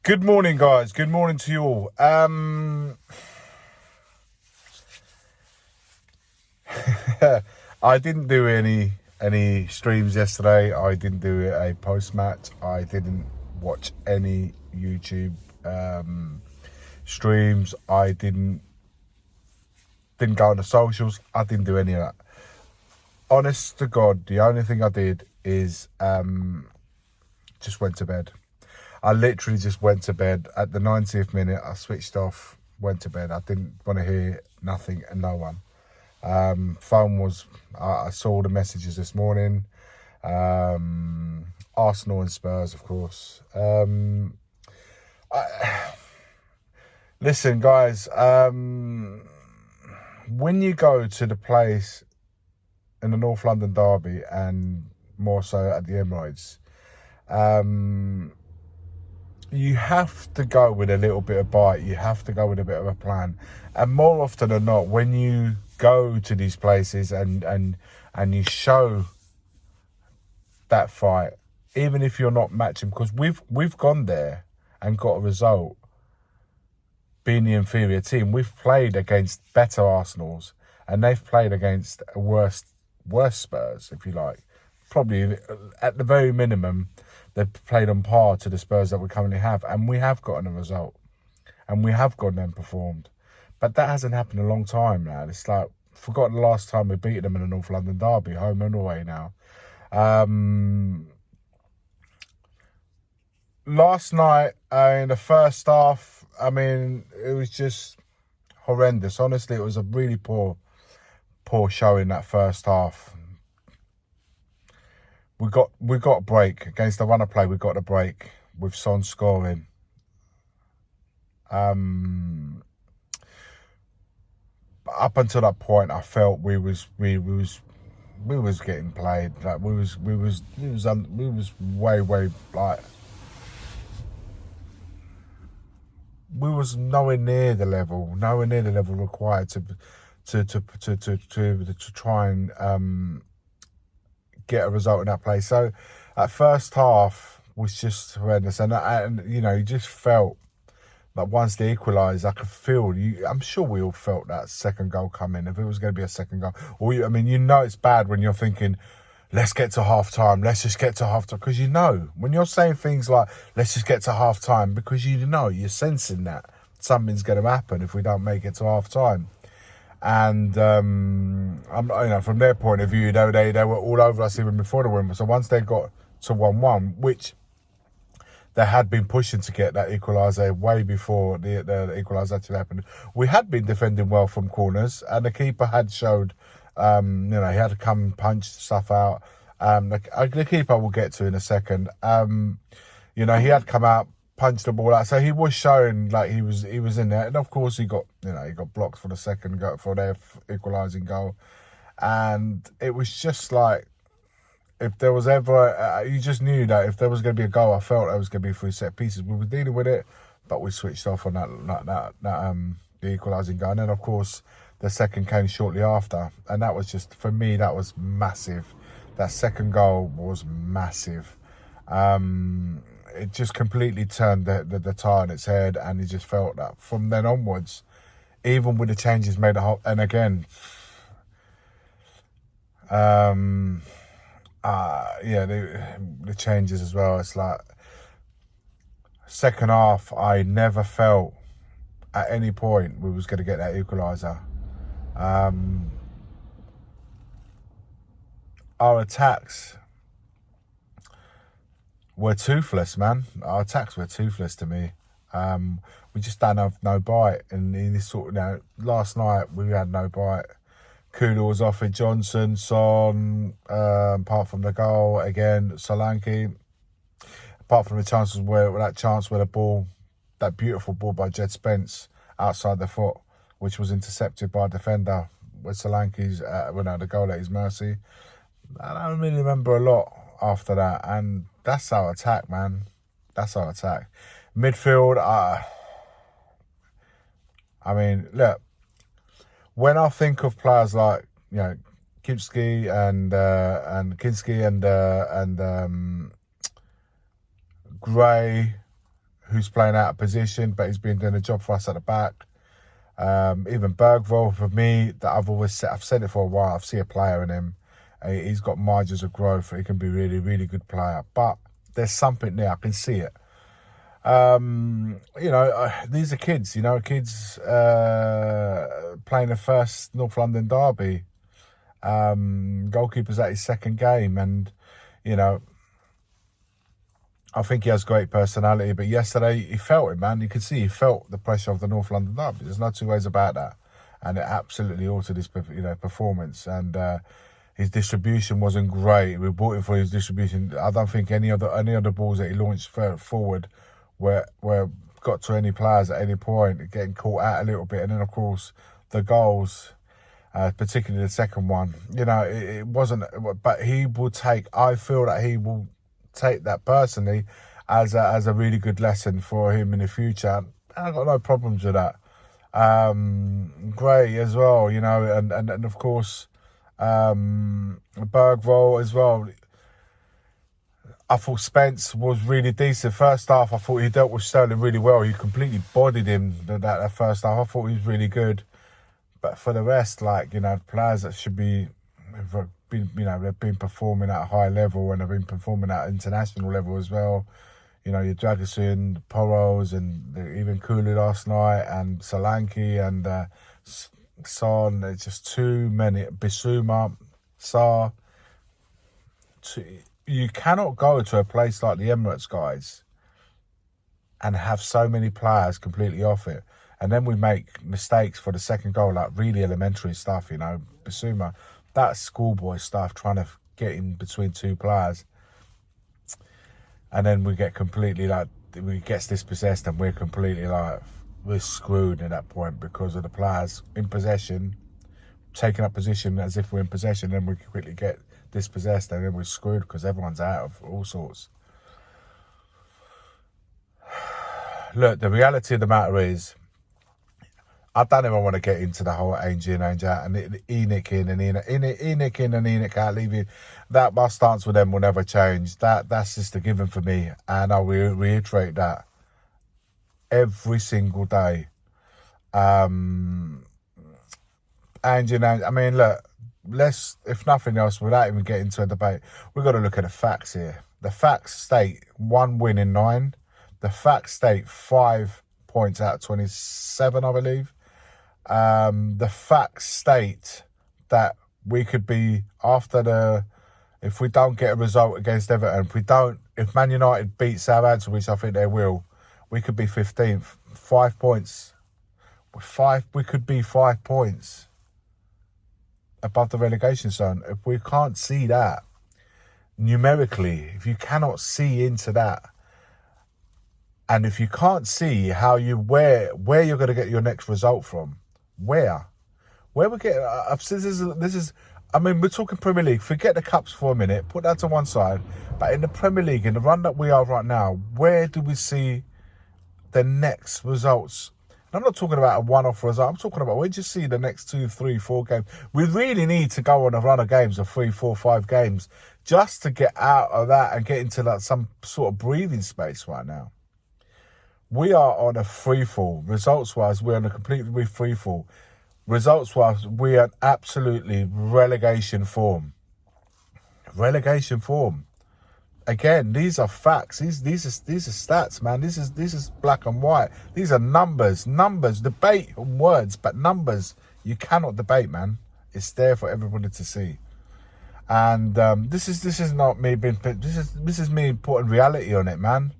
Good morning, guys. Good morning to you all. I didn't do any streams yesterday. I didn't do a post match. I didn't watch any YouTube streams. I didn't go on the socials. I didn't do any of that. Honest to God, the only thing I did is just went to bed. I literally just went to bed. At the 90th minute, I switched off, went to bed. I didn't want to hear nothing and no one. Phone was, I saw the messages this morning. Arsenal and Spurs, of course. Listen, guys, when you go to the place in the North London derby and more so at the Emirates, you have to go with a little bit of bite. You have to go with a bit of a plan. And more often than not, when you go to these places and you show that fight, even if you're not matching, because we've gone there and got a result being the inferior team. We've played against better Arsenals and they've played against worse Spurs, if you like. Probably at the very minimum, they've played on par to the Spurs that we currently have, and we have gotten a result, and we have gone and performed. But that hasn't happened in a long time now. It's like, forgotten the last time we beat them in the North London derby, home and away now. Last night, in the first half, I mean, it was just horrendous. Honestly, it was a really poor show in that first half. We got a break against the run of play. We got a break with Son scoring. Up until that point, I felt we was getting played. Like we was way like, we was nowhere near the level required to try and get a result in that place. So that first half was just horrendous, and you know, you just felt like once they equalised, I could feel I'm sure we all felt that second goal coming, if it was going to be a second goal. Or I mean, you know, it's bad when you're thinking, let's get to half time, let's just get to half time, because you know, when you're saying things like let's just get to half time, because you know, you're sensing that something's going to happen if we don't make it to half time. And I'm, you know, from their point of view, they were all over us even before the win. So once they got to 1-1, which they had been pushing to get that equaliser way before the equaliser actually happened, we had been defending well from corners, and the keeper had showed, you know, he had to come and punch stuff out. The keeper we'll get to in a second. You know, he had come out, punched the ball out, so he was showing like he was in there. And of course, he got blocked for the second goal, for their equalising goal. And it was just like, if there was ever, you just knew that if there was going to be a goal, I felt it was going to be through set pieces. We were dealing with it, but we switched off on the equalising goal. And then of course the second came shortly after, and that was just, for me, that was massive. That second goal was massive. It just completely turned the tire on its head, and you just felt that from then onwards, even with the changes made, and again, the changes as well. It's like, second half, I never felt at any point we was going to get that equaliser. Our attacks were toothless, man. Our attacks were toothless to me. We just don't have no bite. And in this sort of, you know, last night we had no bite. Kudo was off with Johnson, Son, apart from the goal again, Solanke. Apart from the chances where the ball, that beautiful ball by Jed Spence outside the foot, which was intercepted by a defender with Solanke's the goal at his mercy. I don't really remember a lot after that, and that's our attack, man. That's our attack. Midfield, I mean, look, when I think of players like, you know, Kinski and Gray, who's playing out of position, but he's been doing a job for us at the back. Even Bergvall, for me, that I've said it for a while. I've seen a player in him. He's got margins of growth. He can be really, really good player. But there's something there. I can see it. These are kids. Kids playing the first North London derby. Goalkeeper's at his second game, and I think he has great personality, but yesterday he felt it, man. You could see he felt the pressure of the North London derby. There's no two ways about that, and it absolutely altered his, performance. And his distribution wasn't great. We bought him for his distribution. I don't think any other balls that he launched forward were got to any players at any point, getting caught out a little bit. And then of course the goals, particularly the second one, it wasn't. But he will take. I feel that he will take that personally as a really good lesson for him in the future. I've got no problems with that. Gray as well, and of course Bergvall as well. I thought Spence was really decent. First half, I thought he dealt with Sterling really well. He completely bodied him that first half. I thought he was really good. But for the rest, players that should be they've been performing at a high level, and they've been performing at international level as well. Your Dragusin, Poros, and even Kulu last night, and Solanke, and Son. There's just too many. Bissouma, Sarr. You cannot go to a place like the Emirates, guys, and have so many players completely off it. And then we make mistakes for the second goal, like really elementary stuff, Bissouma. That's schoolboy stuff, trying to get in between two players. And then we get completely we gets dispossessed, and we're completely we're screwed at that point because of the players in possession, taking up position as if we're in possession, and we quickly get dispossessed, and then we're screwed because everyone's out of all sorts. Look, the reality of the matter is, I don't even want to get into the whole Ainge in, Ainge out, and Enoch in and Enoch in and Enoch out, leaving. That my stance with them will never change. That's just a given for me, and I will reiterate that every single day. Ainge and Ainge. I mean, look, let's, if nothing else, without even getting into a debate, we've got to look at the facts here. The facts state 1 win in 9. The facts state 5 points out of 27, I believe. The facts state that we could be if we don't get a result against Everton, if Man United beat Southampton, which I think they will, we could be 15th. 5 points. We could be 5 points above the relegation zone. If we can't see that numerically, if you cannot see into that, and if you can't see where you're going to get your next result from, where we get this is. I mean, we're talking Premier League. Forget the cups for a minute. Put that to one side. But in the Premier League, in the run that we are right now, where do we see the next results? And I'm not talking about a one-off result. I'm talking about where do you see the next 2, 3, 4 games? We really need to go on a run of games of 3, 4, 5 games just to get out of that and get into some sort of breathing space right now. We are on a free fall. Results-wise, we're on a completely free fall. Results-wise, we are absolutely relegation form. Relegation form. Again, these are facts. These are stats, man. This is black and white. These are numbers. Numbers. Debate on words, but numbers you cannot debate, man. It's there for everybody to see. And this is not me being. This is me putting reality on it, man.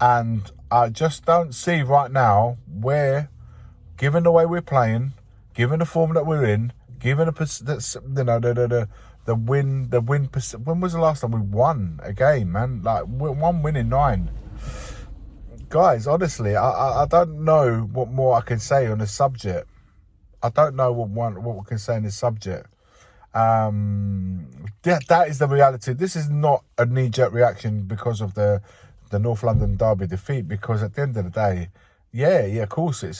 And I just don't see right now where, given the way we're playing, given the form that we're in, given the win. When was the last time we won a game, man? Like 1 win in 9. Guys, honestly, I don't know what more I can say on this subject. I don't know what we can say on this subject. That is the reality. This is not a knee-jerk reaction because of the North London derby defeat, because at the end of the day, of course it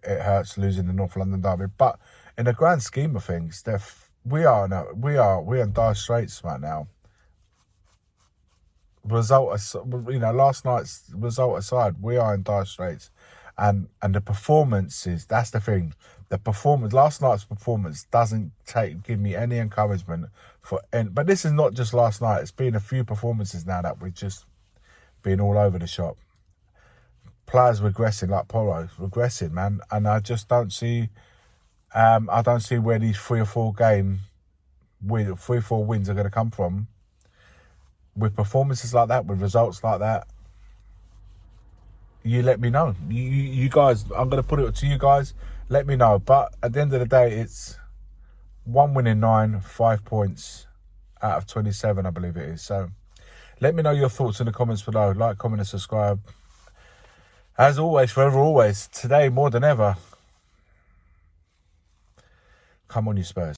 hurts losing the North London derby, but in the grand scheme of things, we're in dire straits right now. last night's result aside, we are in dire straits, and the performances. That's the thing. Last night's performance doesn't give me any encouragement but this is not just last night. It's been a few performances now that we've just been all over the shop. Players regressing, like Poro regressing, man, and I just don't see. I don't see where these 3 or 4 wins are going to come from. With performances like that, with results like that, you let me know. You guys, I'm going to put it to you guys. Let me know. But at the end of the day, it's 1 win in 9, 5 points out of 27, I believe it is. So let me know your thoughts in the comments below. Like, comment, and subscribe. As always, forever, always, today more than ever, come on, you Spurs.